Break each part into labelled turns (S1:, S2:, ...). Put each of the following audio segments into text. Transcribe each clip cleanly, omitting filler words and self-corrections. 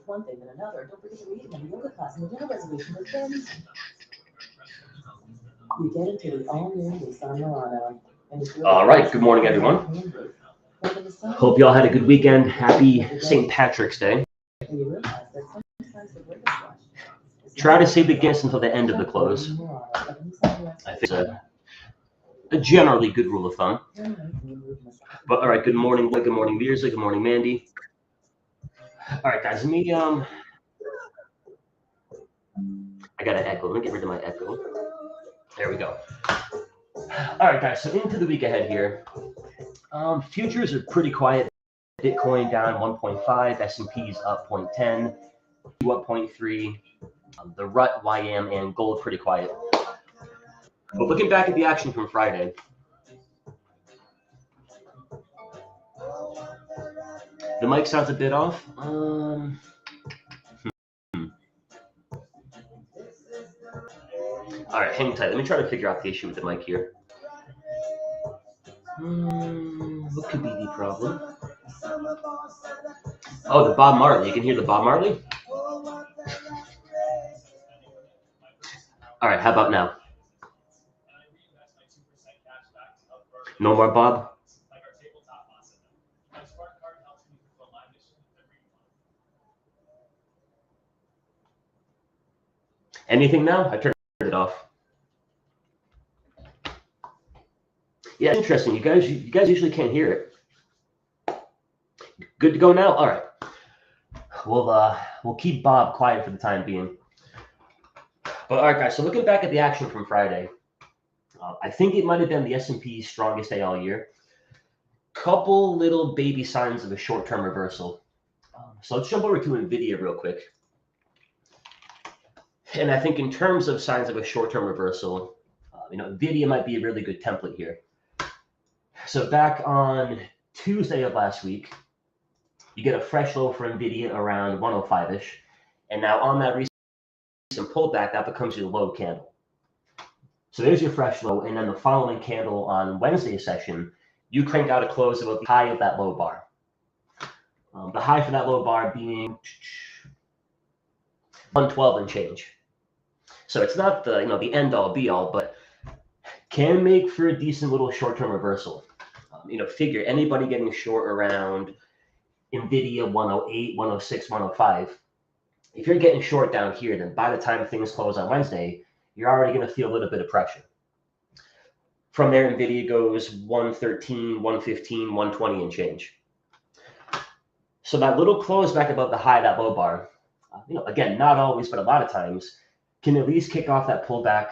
S1: one thing, then another. Don't forget to read and yoga class and the dinner reservation with friends. You get into the all-new Nissan Murano.
S2: All right, good morning, everyone. Hope you all had a good weekend. Happy St. Patrick's Day. Try to save the guests until the end of the close. I think it's a generally good rule of thumb. But all right, good morning, good morning, Mirza, good morning, Mandy. All right, guys, let me I got an echo. Let me get rid of my echo. There we go. All right, guys, so into the week ahead here. Futures are pretty quiet. Bitcoin down 1.5, S&P's up 0.10, up 0.3. The RUT, YM, and gold pretty quiet. But looking back at the action from Friday, the mic sounds a bit off. All right, hang tight. Let me try to figure out the issue with the mic here. What could be the problem? Oh, the Bob Marley. You can hear the Bob Marley? All right, how about now? No more Bob? Anything now? I turned it off. Yeah, interesting. You guys usually can't hear it. Good to go now? All right. We'll keep Bob quiet for the time being. But all right, guys. So looking back at the action from Friday, I think it might have been the S&P's strongest day all year. Couple little baby signs of a short-term reversal. So let's jump over to NVIDIA real quick. And I think in terms of signs of a short-term reversal, NVIDIA might be a really good template here. So back on Tuesday of last week, you get a fresh low for NVIDIA around 105-ish. And now on that recent pullback, that becomes your low candle. So there's your fresh low. And then the following candle on Wednesday's session, you crank out a close about the high of that low bar. The high for that low bar being 112 and change. So it's not the the end all be all, but can make for a decent little short-term reversal. Figure anybody getting short around NVIDIA 108, 106, 105. If you're getting short down here, then by the time things close on Wednesday, you're already going to feel a little bit of pressure. From there, NVIDIA goes 113, 115, 120 and change. So that little close back above the high, that low bar, again, not always, but a lot of times, can at least kick off that pullback,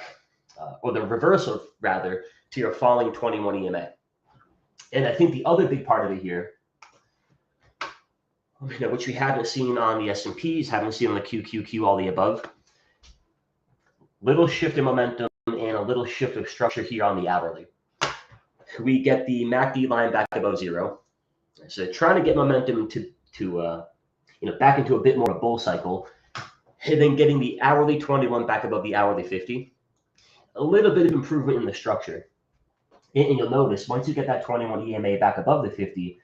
S2: or the reversal, rather, to your falling 21 EMA. And I think the other big part of it here, which we haven't seen on the S&Ps, haven't seen on the QQQ, all the above, little shift in momentum and a little shift of structure here on the hourly. We get the MACD line back above zero. So trying to get momentum to back into a bit more of a bull cycle, and then getting the hourly 21 back above the hourly 50. A little bit of improvement in the structure. And you'll notice once you get that 21 EMA back above the 50,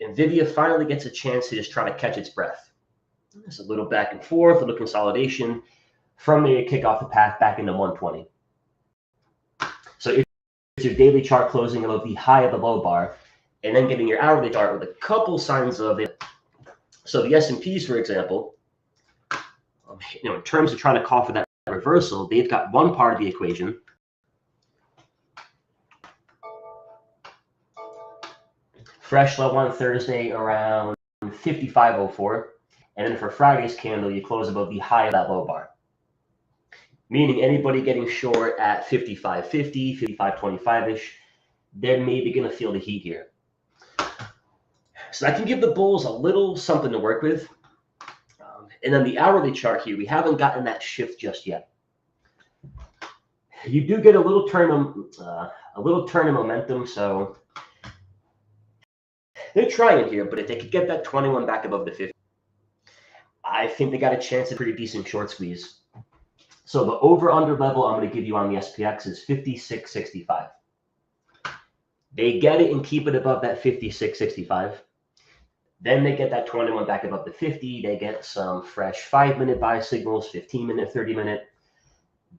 S2: NVIDIA finally gets a chance to just try to catch its breath. There's a little back and forth, a little consolidation. From there, you kick off the path back into 120. So it's your daily chart closing above the high of the low bar, and then getting your hourly chart with a couple signs of it. So the S&Ps, for example, in terms of trying to call for that reversal, they've got one part of the equation. Fresh low on Thursday around 55.04. And then for Friday's candle, you close above the high of that low bar. Meaning anybody getting short at 55.50, 55.25-ish, they're maybe going to feel the heat here. So that can give the bulls a little something to work with. And then the hourly chart here, we haven't gotten that shift just yet. You do get a little turn in momentum, so they're trying here. But if they could get that 21 back above the 50, I think they got a chance at a pretty decent short squeeze. So the over-under level I'm going to give you on the SPX is 56.65. They get it and keep it above that 56.65. Then they get that 21 back above the 50. They get some fresh 5-minute buy signals, 15-minute, 30-minute.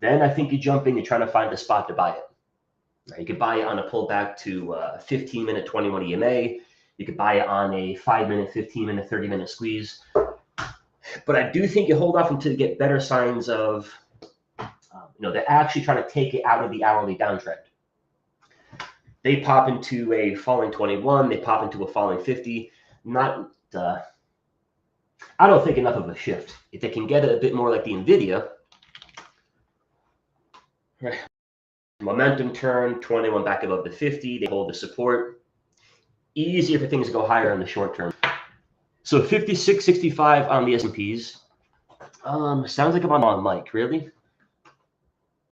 S2: Then I think you jump in, you're trying to find a spot to buy it. Right? You could buy it on a pullback to 15-minute 21 EMA. You could buy it on a 5-minute, 15-minute, 30-minute squeeze. But I do think you hold off until you get better signs of, they're actually trying to take it out of the hourly downtrend. They pop into a falling 21. They pop into a falling 50. I don't think enough of a shift. If they can get it a bit more like the NVIDIA, right? Momentum turn, 21 back above the 50. They hold the support. Easier for things to go higher in the short term. So 56.65 on the S&Ps. Sounds like I'm on mic, really?